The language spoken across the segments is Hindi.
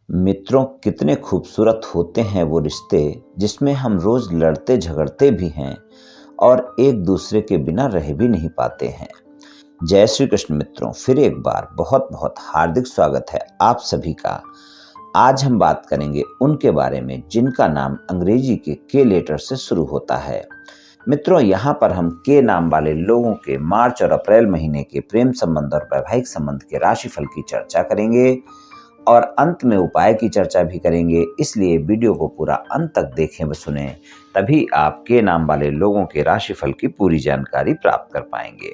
मित्रों, कितने खूबसूरत होते हैं वो रिश्ते जिसमें हम रोज लड़ते झगड़ते भी हैं और एक दूसरे के बिना रह भी नहीं पाते हैं। जय श्री कृष्ण मित्रों, फिर एक बार बहुत बहुत हार्दिक स्वागत है आप सभी का। आज हम बात करेंगे उनके बारे में जिनका नाम अंग्रेजी के लेटर से शुरू होता है। मित्रों, यहाँ पर हम के नाम वाले लोगों के मार्च और अप्रैल महीने के प्रेम संबंध और वैवाहिक संबंध के राशिफल की चर्चा करेंगे और अंत में उपाय की चर्चा भी करेंगे। इसलिए वीडियो को पूरा अंत तक देखें व सुने, तभी आप के नाम वाले लोगों के राशिफल की पूरी जानकारी प्राप्त कर पाएंगे।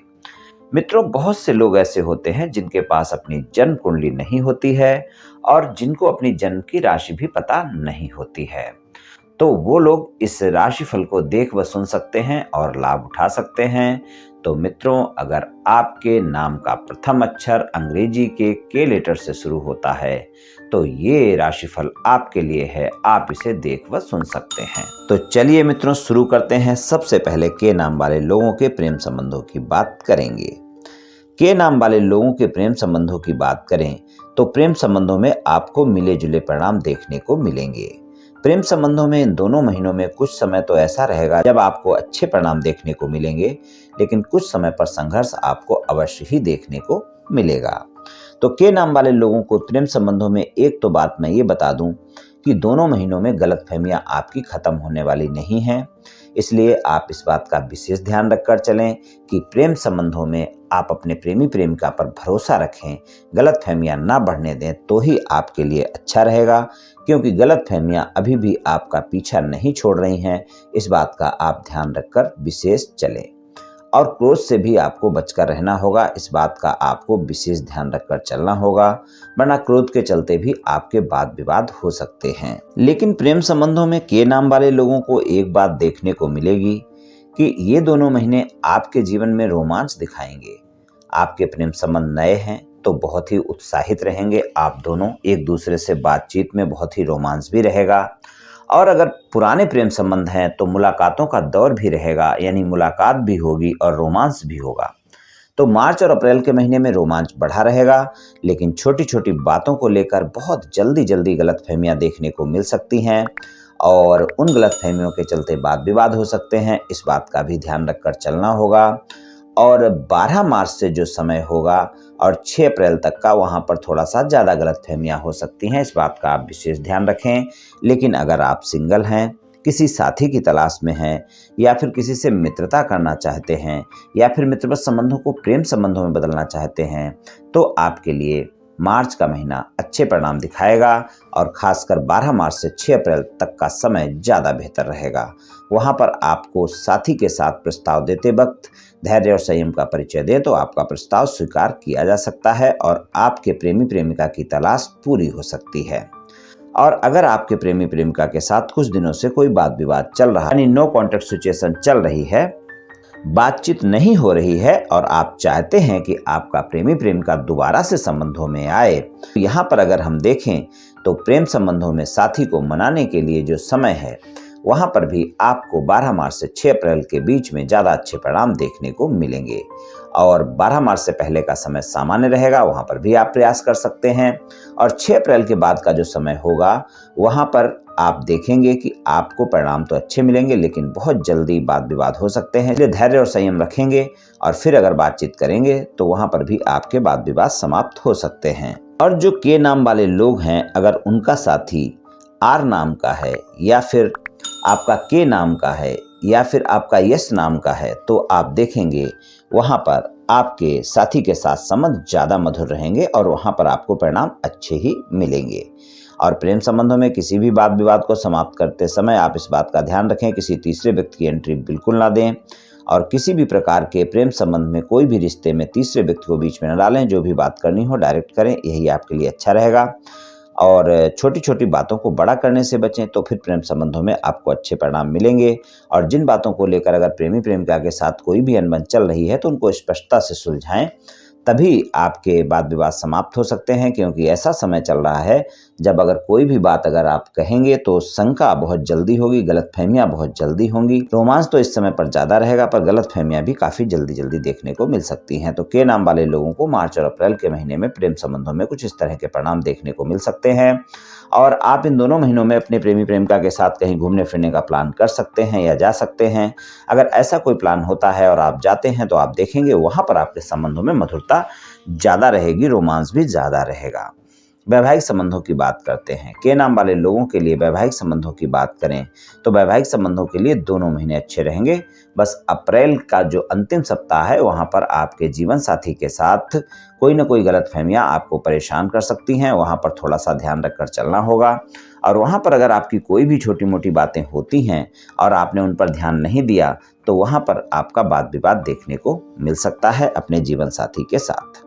मित्रों, बहुत से लोग ऐसे होते हैं जिनके पास अपनी जन्म कुंडली नहीं होती है और जिनको अपनी जन्म की राशि भी पता नहीं होती है। तो वो लोग इस राशिफल को देख व सुन सकते हैं और लाभ उठा सकते हैं। तो मित्रों, अगर आपके नाम का प्रथम अक्षर अंग्रेजी के लेटर से शुरू होता है तो ये राशिफल आपके लिए है, आप इसे देख व सुन सकते हैं। तो चलिए मित्रों, शुरू करते हैं। सबसे पहले के नाम वाले लोगों के प्रेम संबंधों की बात करेंगे। के नाम वाले लोगों के प्रेम संबंधों की बात करें तो प्रेम संबंधों में आपको मिले जुले परिणाम देखने को मिलेंगे। प्रेम संबंधों में इन दोनों महीनों में कुछ समय तो ऐसा रहेगा जब आपको अच्छे परिणाम देखने को मिलेंगे, लेकिन कुछ समय पर संघर्ष आपको अवश्य ही देखने को मिलेगा। तो के नाम वाले लोगों को प्रेम संबंधों में एक तो बात मैं ये बता दूं कि दोनों महीनों में गलतफहमियां आपकी खत्म होने वाली नहीं हैं। इसलिए आप इस बात का विशेष ध्यान रखकर चलें कि प्रेम संबंधों में आप अपने प्रेमी प्रेमिका पर भरोसा रखें, गलतफहमियां ना बढ़ने दें तो ही आपके लिए अच्छा रहेगा, क्योंकि गलतफहमियां अभी भी आपका पीछा नहीं छोड़ रही हैं। इस बात का आप ध्यान रखकर विशेष चलें और क्रोध से भी आपको बचकर रहना होगा। इस बात का आपको विशेष ध्यान रखकर चलना होगा, वरना क्रोध के चलते भी आपके वाद विवाद हो सकते हैं। लेकिन प्रेम संबंधों में के नाम वाले लोगों को एक बात देखने को मिलेगी कि ये दोनों महीने आपके जीवन में रोमांच दिखाएंगे। आपके प्रेम संबंध नए हैं तो बहुत ही उत्साहित रहेंगे आप दोनों, एक दूसरे से बातचीत में बहुत ही रोमांच भी रहेगा। और अगर पुराने प्रेम संबंध हैं तो मुलाकातों का दौर भी रहेगा, यानी मुलाकात भी होगी और रोमांस भी होगा। तो मार्च और अप्रैल के महीने में रोमांच बढ़ा रहेगा, लेकिन छोटी छोटी बातों को लेकर बहुत जल्दी गलतफहमियां देखने को मिल सकती हैं और उन गलतफहमियों के चलते वाद विवाद हो सकते हैं। इस बात का भी ध्यान रखकर चलना होगा। और 12 मार्च से जो समय होगा और 6 अप्रैल तक का, वहाँ पर थोड़ा सा ज़्यादा गलतफहमियां हो सकती हैं। इस बात का आप विशेष ध्यान रखें। लेकिन अगर आप सिंगल हैं, किसी साथी की तलाश में हैं, या फिर किसी से मित्रता करना चाहते हैं, या फिर मित्रवत संबंधों को प्रेम संबंधों में बदलना चाहते हैं, तो आपके लिए मार्च का महीना अच्छे परिणाम दिखाएगा और खासकर 12 मार्च से 6 अप्रैल तक का समय ज़्यादा बेहतर रहेगा। वहाँ पर आपको साथी के साथ प्रस्ताव देते वक्त धैर्य और संयम का परिचय दें तो आपका प्रस्ताव स्वीकार किया जा सकता है और आपके प्रेमी प्रेमिका की तलाश पूरी हो सकती है। और अगर आपके प्रेमी प्रेमिका के साथ कुछ दिनों से कोई वाद विवाद चल रहा है, यानी नो कॉन्टैक्ट सिचुएशन चल रही है, बातचीत नहीं हो रही है और आप चाहते हैं कि आपका प्रेमी प्रेमिका दोबारा से संबंधों में आए, तो यहाँ पर अगर हम देखें तो प्रेम संबंधों में साथी को मनाने के लिए जो समय है, वहाँ पर भी आपको 12 मार्च से 6 अप्रैल के बीच में ज़्यादा अच्छे परिणाम देखने को मिलेंगे। और 12 मार्च से पहले का समय सामान्य रहेगा, वहाँ पर भी आप प्रयास कर सकते हैं। और 6 अप्रैल के बाद का जो समय होगा, वहाँ पर आप देखेंगे कि आपको परिणाम तो अच्छे मिलेंगे, लेकिन बहुत जल्दी वाद विवाद हो सकते हैं। इसलिए धैर्य और संयम रखेंगे और फिर अगर बातचीत करेंगे तो वहाँ पर भी आपके वाद विवाद समाप्त हो सकते हैं। और जो के नाम वाले लोग हैं, अगर उनका साथी आर नाम का है, या फिर आपका के नाम का है, या फिर आपका यश नाम का है, तो आप देखेंगे वहाँ पर आपके साथी के साथ संबंध ज़्यादा मधुर रहेंगे और वहाँ पर आपको परिणाम अच्छे ही मिलेंगे। और प्रेम संबंधों में किसी भी वाद विवाद को समाप्त करते समय आप इस बात का ध्यान रखें, किसी तीसरे व्यक्ति की एंट्री बिल्कुल ना दें और किसी भी प्रकार के प्रेम संबंध में कोई भी रिश्ते में तीसरे व्यक्ति को बीच में न डालें। जो भी बात करनी हो डायरेक्ट करें, यही आपके लिए अच्छा रहेगा। और छोटी छोटी बातों को बड़ा करने से बचें, तो फिर प्रेम संबंधों में आपको अच्छे परिणाम मिलेंगे। और जिन बातों को लेकर अगर प्रेमी प्रेमिका के साथ कोई भी अनबन चल रही है तो उनको स्पष्टता से सुलझाएं, तभी आपके वाद विवाद समाप्त हो सकते हैं, क्योंकि ऐसा समय चल रहा है जब अगर कोई भी बात अगर आप कहेंगे तो शंका बहुत जल्दी होगी, गलतफहमियां बहुत जल्दी होंगी। रोमांस तो इस समय पर ज़्यादा रहेगा, पर गलतफहमियां भी काफ़ी जल्दी जल्दी देखने को मिल सकती हैं। तो के नाम वाले लोगों को मार्च और अप्रैल के महीने में प्रेम संबंधों में कुछ इस तरह के परिणाम देखने को मिल सकते हैं। और आप इन दोनों महीनों में अपने प्रेमी प्रेमिका के साथ कहीं घूमने फिरने का प्लान कर सकते हैं या जा सकते हैं। अगर ऐसा कोई प्लान होता है और आप जाते हैं तो आप देखेंगे वहाँ पर आपके संबंधों में मधुरता ज़्यादा रहेगी, रोमांस भी ज़्यादा रहेगा। वैवाहिक संबंधों की बात करते हैं। के नाम वाले लोगों के लिए वैवाहिक संबंधों की बात करें तो वैवाहिक संबंधों के लिए दोनों महीने अच्छे रहेंगे। बस अप्रैल का जो अंतिम सप्ताह है वहाँ पर आपके जीवन साथी के साथ कोई ना कोई गलतफहमियां आपको परेशान कर सकती हैं, वहाँ पर थोड़ा सा ध्यान रखकर चलना होगा। और वहाँ पर अगर आपकी कोई भी छोटी मोटी बातें होती हैं और आपने उन पर ध्यान नहीं दिया तो वहाँ पर आपका वाद विवाद देखने को मिल सकता है अपने जीवन साथी के साथ।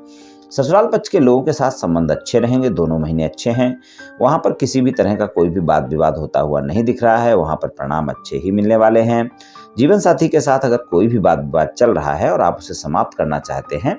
ससुराल पक्ष के लोगों के साथ संबंध अच्छे रहेंगे, दोनों महीने अच्छे हैं। वहाँ पर किसी भी तरह का कोई भी वाद विवाद होता हुआ नहीं दिख रहा है, वहाँ पर परिणाम अच्छे ही मिलने वाले हैं। जीवन साथी के साथ अगर कोई भी वाद विवाद चल रहा है और आप उसे समाप्त करना चाहते हैं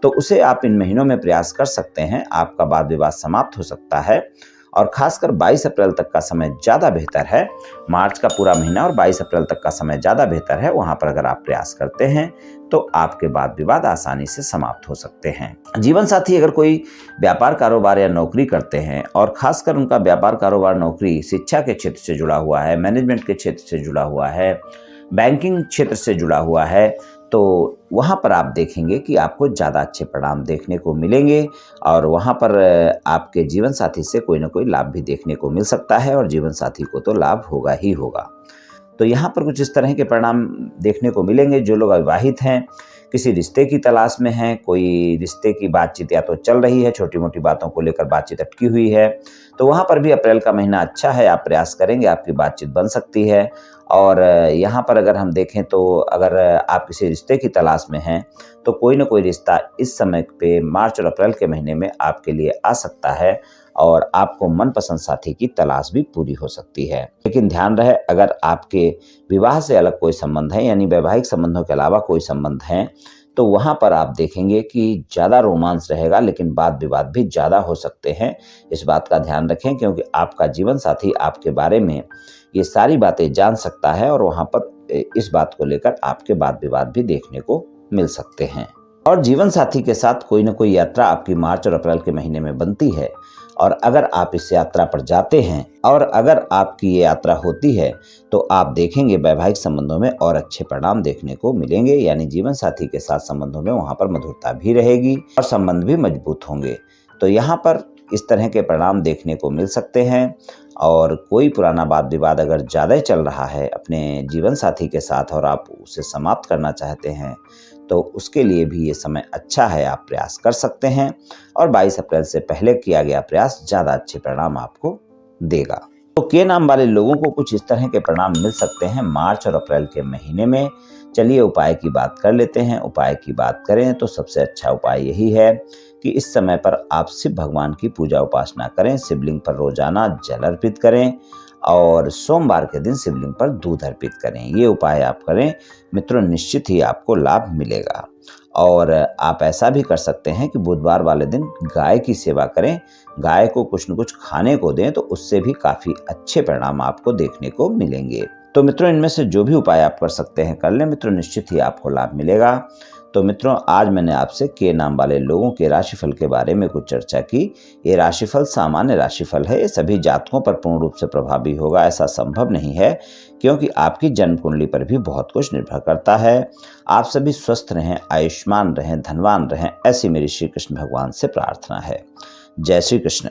तो उसे आप इन महीनों में प्रयास कर सकते हैं, आपका वाद विवाद समाप्त हो सकता है। और खासकर 22 अप्रैल तक का समय ज़्यादा बेहतर है। मार्च का पूरा महीना और 22 अप्रैल तक का समय ज़्यादा बेहतर है। वहाँ पर अगर आप प्रयास करते हैं तो आपके वाद विवाद आसानी से समाप्त हो सकते हैं। जीवन साथी अगर कोई व्यापार कारोबार या नौकरी करते हैं और खासकर उनका व्यापार कारोबार नौकरी शिक्षा के क्षेत्र से जुड़ा हुआ है, मैनेजमेंट के क्षेत्र से जुड़ा हुआ है, बैंकिंग क्षेत्र से जुड़ा हुआ है, तो वहाँ पर आप देखेंगे कि आपको ज़्यादा अच्छे परिणाम देखने को मिलेंगे और वहाँ पर आपके जीवन साथी से कोई ना कोई लाभ भी देखने को मिल सकता है और जीवन साथी को तो लाभ होगा ही होगा। तो यहाँ पर कुछ इस तरह के परिणाम देखने को मिलेंगे। जो लोग अविवाहित हैं, किसी रिश्ते की तलाश में हैं, कोई रिश्ते की बातचीत या तो चल रही है, छोटी मोटी बातों को लेकर बातचीत अटकी हुई है, तो वहाँ पर भी अप्रैल का महीना अच्छा है। आप प्रयास करेंगे, आपकी बातचीत बन सकती है। और यहाँ पर अगर हम देखें तो अगर आप किसी रिश्ते की तलाश में हैं तो कोई ना कोई रिश्ता इस समय पे मार्च और अप्रैल के महीने में आपके लिए आ सकता है और आपको मनपसंद साथी की तलाश भी पूरी हो सकती है। लेकिन ध्यान रहे, अगर आपके विवाह से अलग कोई संबंध है, यानी वैवाहिक संबंधों के अलावा कोई संबंध है, तो वहाँ पर आप देखेंगे कि ज़्यादा रोमांस रहेगा, लेकिन वाद विवाद भी ज़्यादा हो सकते हैं। इस बात का ध्यान रखें, क्योंकि आपका जीवन साथी आपके बारे में ये सारी बातें जान सकता है और वहाँ पर इस बात को लेकर आपके वाद विवाद भी देखने को मिल सकते हैं। और जीवन साथी के साथ कोई ना कोई यात्रा आपकी मार्च और अप्रैल के महीने में बनती है और अगर आप इस यात्रा पर जाते हैं और अगर आपकी ये यात्रा होती है तो आप देखेंगे वैवाहिक संबंधों में और अच्छे परिणाम देखने को मिलेंगे, यानी जीवन साथी के साथ संबंधों में वहाँ पर मधुरता भी रहेगी और संबंध भी मजबूत होंगे। तो यहाँ पर इस तरह के परिणाम देखने को मिल सकते हैं। और कोई पुराना वाद विवाद अगर ज़्यादा चल रहा है अपने जीवन साथी के साथ और आप उसे समाप्त करना चाहते हैं तो उसके लिए भी ये समय अच्छा है, आप प्रयास कर सकते हैं और 22 अप्रैल से पहले किया गया प्रयास ज़्यादा अच्छे परिणाम आपको देगा। तो के नाम वाले लोगों को कुछ इस तरह के परिणाम मिल सकते हैं मार्च और अप्रैल के महीने में। चलिए उपाय की बात कर लेते हैं। उपाय की बात करें तो सबसे अच्छा उपाय यही है कि इस समय पर आप शिव भगवान की पूजा उपासना करें, शिवलिंग पर रोजाना जल अर्पित करें और सोमवार के दिन शिवलिंग पर दूध अर्पित करें। ये उपाय आप करें मित्रों, निश्चित ही आपको लाभ मिलेगा। और आप ऐसा भी कर सकते हैं कि बुधवार वाले दिन गाय की सेवा करें, गाय को कुछ न कुछ खाने को दें, तो उससे भी काफ़ी अच्छे परिणाम आपको देखने को मिलेंगे। तो मित्रों, इनमें से जो भी उपाय आप कर सकते हैं कर लें मित्रों, निश्चित ही आपको लाभ मिलेगा। तो मित्रों, आज मैंने आपसे के नाम वाले लोगों के राशिफल के बारे में कुछ चर्चा की। ये राशिफल सामान्य राशिफल है, ये सभी जातकों पर पूर्ण रूप से प्रभावी होगा ऐसा संभव नहीं है, क्योंकि आपकी जन्म कुंडली पर भी बहुत कुछ निर्भर करता है। आप सभी स्वस्थ रहें, आयुष्मान रहें, धनवान रहें, ऐसी मेरी श्री कृष्ण भगवान से प्रार्थना है। जय श्री कृष्ण।